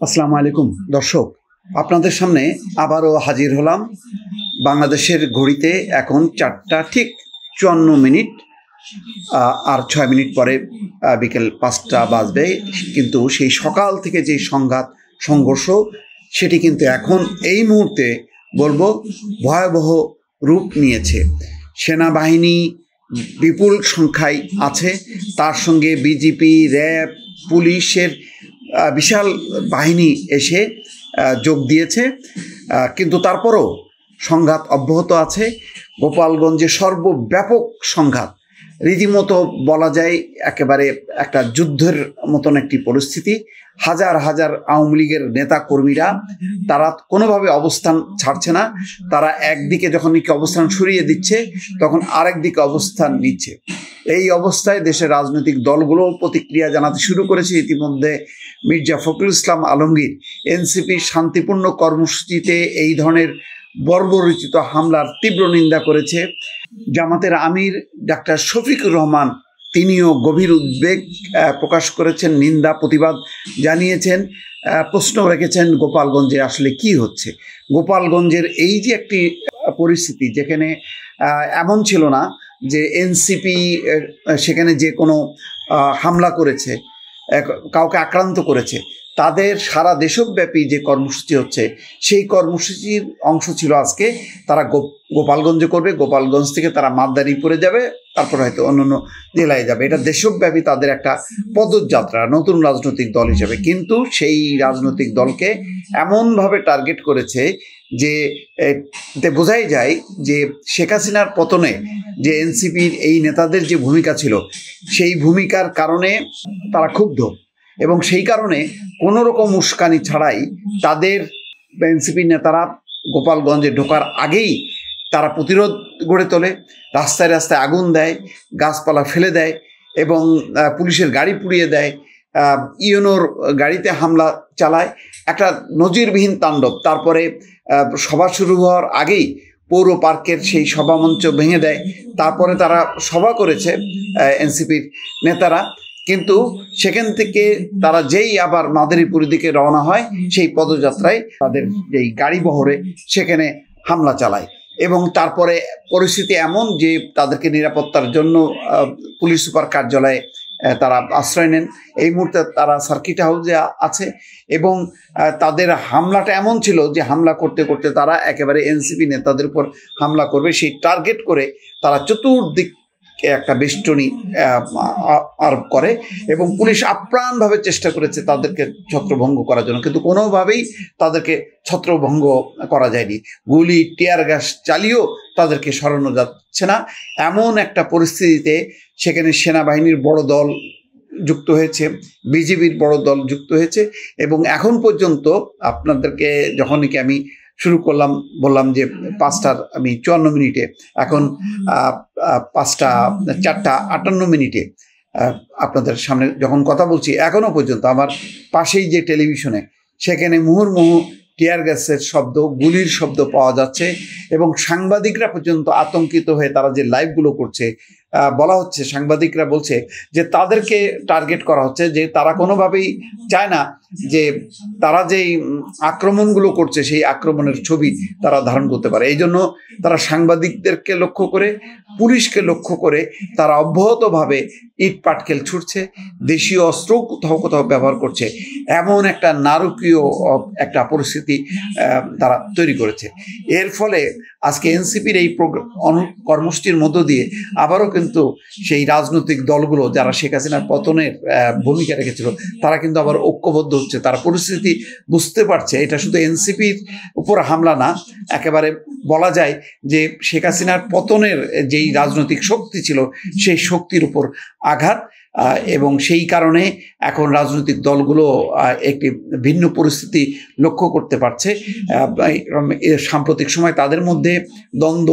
আসসালামু আলাইকুম দর্শক, আপনাদের সামনে আবারও হাজির হলাম। বাংলাদেশের ঘড়িতে এখন 4টা ঠিক 54 মিনিট, আর 6 মিনিট পরে বিকেল 5টা বাজবে। কিন্তু সেই সকাল থেকে যে সংঘাত সংঘর্ষ সেটি কিন্তু এখন এই মুহূর্তে বলবো ভয়াবহ রূপ নিয়েছে। সেনাবাহিনী বিপুল সংখ্যায় আছে, তার সঙ্গে বিজিপি, র্যাব, পুলিশের বিশাল বাহিনী এসে যোগ দিয়েছে। কিন্তু তারপরও সংঘাত অব্যাহত আছে। গোপালগঞ্জে সর্বব্যাপক সংঘাত, রীতিমতো বলা যায় একেবারে একটা যুদ্ধের মতন একটি পরিস্থিতি। হাজার হাজার আওয়ামী লীগের নেতা কর্মীরা তারা কোনোভাবে অবস্থান ছাড়ছে না। তারা একদিকে যখন অবস্থান সরিয়ে দিচ্ছে, তখন আরেক দিকে অবস্থান নিচ্ছে। এই অবস্থায় দেশের রাজনৈতিক দলগুলো প্রতিক্রিয়া জানাতে শুরু করেছে। ইতিমধ্যে মির্জা ফখরুল ইসলাম আলমগীর এনসিপির শান্তিপূর্ণ কর্মসূচিতে এই ধরনের বর্বরচিত হামলার তীব্র নিন্দা করেছে। জামাতের আমির ডাক্তার শফিকুর রহমান তিনিও গভীর উদ্বেগ প্রকাশ করেছেন, নিন্দা প্রতিবাদ জানিয়েছেন, প্রশ্ন রেখেছেন গোপালগঞ্জে আসলে কি হচ্ছে। গোপালগঞ্জের এই যে একটি পরিস্থিতি, যেখানে এমন ছিল না যে এনসিপি সেখানে যে কোনো হামলা করেছে, কাউকে আক্রান্ত করেছে, তাদের সারা দেশব্যাপী যে কর্মসূচি হচ্ছে সেই কর্মসূচির অংশ ছিল আজকে তারা গোপালগঞ্জে করবে। গোপালগঞ্জ থেকে তারা মাদারীপুরে যাবে, তারপর হয়তো অন্যান্য জেলায় যাবে। এটা দেশব্যাপী তাদের একটা পদযাত্রা নতুন রাজনৈতিক দল হিসেবে। কিন্তু সেই রাজনৈতিক দলকে এমনভাবে টার্গেট করেছে যে বোঝাই যায় যে শেখ হাসিনার পতনে যে এনসিপির এই নেতাদের যে ভূমিকা ছিল, সেই ভূমিকার কারণে তারা ক্ষুব্ধ, এবং সেই কারণে কোনো রকম উস্কানি ছাড়াই তাদের এনসিপির নেতারা গোপালগঞ্জে ঢোকার আগেই তারা প্রতিরোধ গড়ে তোলে, রাস্তায় রাস্তায় আগুন দেয়, গাছপালা ফেলে দেয় এবং পুলিশের গাড়ি পুড়িয়ে দেয়, ইউনোর গাড়িতে হামলা চালায়। একটা নজিরবিহীন তাণ্ডব। তারপরে সভা শুরু হওয়ার আগেই পৌর পার্কের সেই সভামঞ্চ ভেঙে দেয়। তারপরে তারা সভা করেছে এনসিপির নেতারা, কিন্তু সেখান থেকে তারা যেই আবার মাদারীপুরের দিকে রওনা হয়, সেই পদযাত্রায় তাদের যেই গাড়ি বহরে সেখানে হামলা চালায়। এবং তারপরে পরিস্থিতি এমন যে তাদেরকে নিরাপত্তার জন্য পুলিশ সুপার কার্যালয়ে তারা আশ্রয় নেন। এই মুহূর্তে তারা সার্কিট হাউসে আছে এবং তাদের হামলাটা এমন ছিল যে হামলা করতে করতে তারা একেবারে এনসিপি নেতাদের উপর হামলা করবে সেই টার্গেট করে তারা চতুর্দিক একটা বেষ্টনী আরোপ করে এবং পুলিশ আপ্রাণভাবে চেষ্টা করেছে তাদেরকে ছত্রভঙ্গ করার জন্য, কিন্তু কোনোভাবেই তাদেরকে ছত্রভঙ্গ করা যায়নি। গুলি, টিয়ার গ্যাস চালিয়েও তাদেরকে সরানো যাচ্ছে না। এমন একটা পরিস্থিতিতে সেখানে সেনাবাহিনীর বড় দল যুক্ত হয়েছে, বিজিবির বড় দল যুক্ত হয়েছে এবং এখন পর্যন্ত আপনাদেরকে যখনই আমি শুরু করলাম বললাম যে 5:54 এখন 4:58 আপনাদের সামনে যখন কথা বলছি, এখনো পর্যন্ত আমার পাশেই যে টেলিভিশনে সেখানে মুহুর্মুহু টিয়ার গ্যাসের শব্দ, গুলির শব্দ পাওয়া যাচ্ছে এবং সাংবাদিকরা পর্যন্ত আতঙ্কিত হয়ে তারা যে লাইভগুলো করছে, বলা হচ্ছে, সাংবাদিকরা বলছে যে তাদেরকে টার্গেট করা হচ্ছে, যে তারা কোনোভাবেই চায় না যে তারা যেই আক্রমণগুলো করছে সেই আক্রমণের ছবি তারা ধারণ করতে পারে। এই জন্য তারা সাংবাদিকদেরকে লক্ষ্য করে, পুলিশকে লক্ষ্য করে তারা অব্যাহতভাবে ইট পাটকেল ছুটছে, দেশীয় অস্ত্র কোথাও কোথাও ব্যবহার করছে। এমন একটা নারকীয় একটা পরিস্থিতি তারা তৈরি করেছে। এর ফলে আজকে এনসিপির এই কর্মসূচির মধ্য দিয়ে আবারও কিন্তু সেই রাজনৈতিক দলগুলো যারা শেখ হাসিনার পতনের ভূমিকা রেখেছিল তারা কিন্তু আবার ঐক্যবদ্ধ হচ্ছে। তারা পরিস্থিতি বুঝতে পারছে এটা শুধু এনসিপির উপর হামলা না, একেবারে বলা যায় যে শেখ হাসিনার পতনের যেই রাজনৈতিক শক্তি ছিল সেই শক্তির উপর আঘাত। এবং সেই কারণে এখন রাজনৈতিক দলগুলো একটি ভিন্ন পরিস্থিতি লক্ষ্য করতে পারছে। সাম্প্রতিক সময় তাদের মধ্যে দ্বন্দ্ব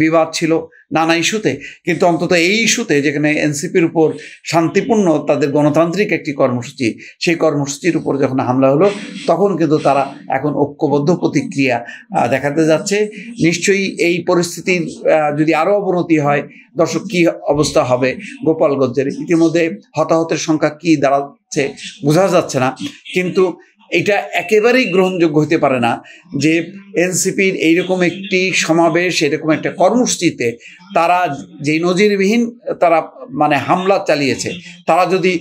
বিবাদ ছিল নানা ইস্যুতে, কিন্তু অন্তত এই ইস্যুতে যেখানে এনসিপির উপর শান্তিপূর্ণ তাদের গণতান্ত্রিক একটি কর্মসূচি, সেই কর্মসূচির উপর যখন হামলা হলো তখন কিন্তু তারা এখন ঐক্যবদ্ধ প্রতিক্রিয়া দেখাতে যাচ্ছে। নিশ্চয়ই এই পরিস্থিতির যদি আরও অবনতি হয়, দর্শক কি অবস্থা হবে গোপালগঞ্জের? ইতিমধ্যে হতাহতের সংখ্যা কি দাঁড়াচ্ছে বোঝা যাচ্ছে না, কিন্তু এটা একেবারেই গ্রহণযোগ্য হতে পারে না যে এনসিপির এইরকম একটি সমাবেশ, এরকম একটা কর্মসূচিতে তারা যে নজিরবিহীন তারা মানে হামলা চালিয়েছে, তারা যদি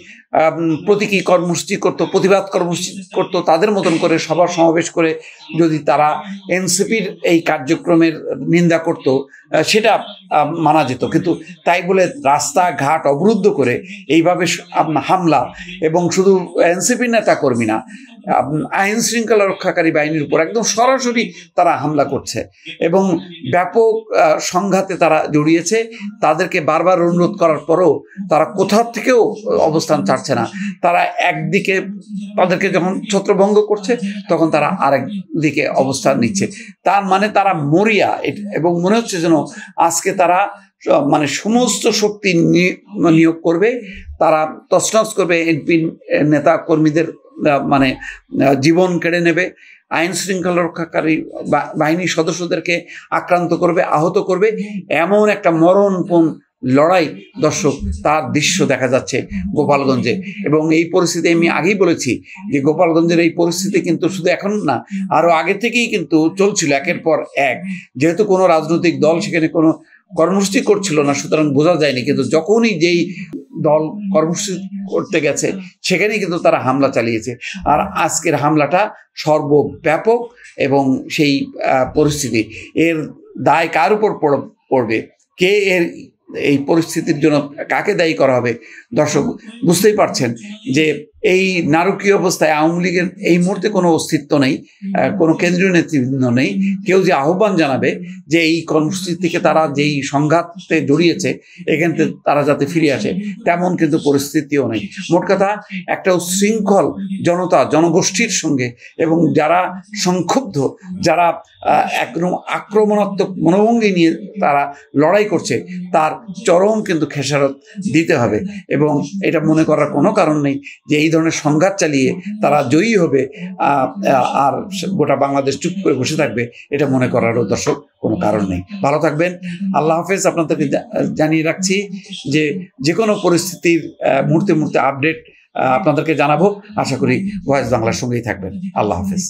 প্রতীকী কর্মসূচি করতো, প্রতিবাদ কর্মসূচি করতো, তাদের মতন করে সভা সমাবেশ করে যদি তারা এনসিপির এই কার্যক্রমের নিন্দা করত, সেটা মানা যেত। কিন্তু তাই বলে রাস্তাঘাট অবরুদ্ধ করে এইভাবে হামলা, এবং শুধু এনসিপির নেতা কর্মী না, আইন শৃঙ্খলা রক্ষাকারী বাহিনীর উপর একদম সরাসরি তারা হামলা করছে এবং ব্যাপক সংঘাতে তারা জড়িয়েছে। তাদেরকে বারবার অনুরোধ করার পরও তারা কোথাও থেকেও অবস্থান ছাড়ছে না। তারা একদিকে তাদেরকে যখন ছত্রভঙ্গ করছে, তখন তারা আরেক দিকে অবস্থান নিচ্ছে। তার মানে তারা মরিয়া, এবং মনে হচ্ছে যেন আজকে তারা মানে সমস্ত শক্তি নিয়োগ করবে, তারা তছনছ করবে এনপি নেতা কর্মীদের, মানে জীবন কেড়ে নেবে, আইন শৃঙ্খলা রক্ষাকারী বাহিনীর সদস্যদেরকে আক্রান্ত করবে, আহত করবে। এমন একটা মরণপণ লড়াই দর্শক, তার দৃশ্য দেখা যাচ্ছে গোপালগঞ্জে। এবং এই পরিস্থিতি আমি আগেই বলেছি যে গোপালগঞ্জের এই পরিস্থিতি কিন্তু শুধু এখন না, আরও আগে থেকেই কিন্তু চলছিল একের পর এক। যেহেতু কোনো রাজনৈতিক দল সেখানে কোনো কর্মসূচি করছিল না, সুতরাং বোঝা যায়নি। কিন্তু যখনই যেই দল কর্মসূচি করতে গেছে, সেখানেই কিন্তু তারা হামলা চালিয়েছে। আর আজকের হামলাটা সর্বব্যাপক, এবং সেই পরিস্থিতি, এর দায় কার উপর পড়বে, কে এই পরিস্থিতির জন্য কাকে দায়ী করা হবে, দর্শক বুঝতেই পারছেন যে এই নারকীয় অবস্থায় আওয়ামী লীগের এই মুহূর্তে কোনো অস্তিত্ব নেই, কোনো কেন্দ্রীয় নেতৃবৃন্দ নেই। কেউ যে আহ্বান জানাবে যে এই কর্মসূচি থেকে তারা যেই সংঘাতে জড়িয়েছে এখান থেকে তারা যাতে ফিরে আসে, তেমন কিন্তু পরিস্থিতিও নেই। মোট কথা, একটা উচ্ছৃঙ্খল জনগোষ্ঠীর সঙ্গে, এবং যারা সংক্ষুব্ধ, যারা একদম আক্রমণাত্মক মনোভঙ্গি নিয়ে তারা লড়াই করছে, তার চরম কিন্তু খেসারত দিতে হবে। এবং এটা মনে করার কোনো কারণ নেই যে এই ধরনের সংঘাত চালিয়ে তারা জয়ী হবে আর গোটা বাংলাদেশ চুপ করে বসে থাকবে, এটা মনে করারও দর্শক কোনো কারণ নেই। ভালো থাকবেন, আল্লাহ হাফেজ। আপনাদেরকে জানিয়ে রাখছি যে কোনো পরিস্থিতির মুহূর্তে মুহূর্তে আপডেট আপনাদেরকে জানাবো। আশা করি ভয়েস বাংলার সঙ্গেই থাকবেন। আল্লাহ হাফেজ।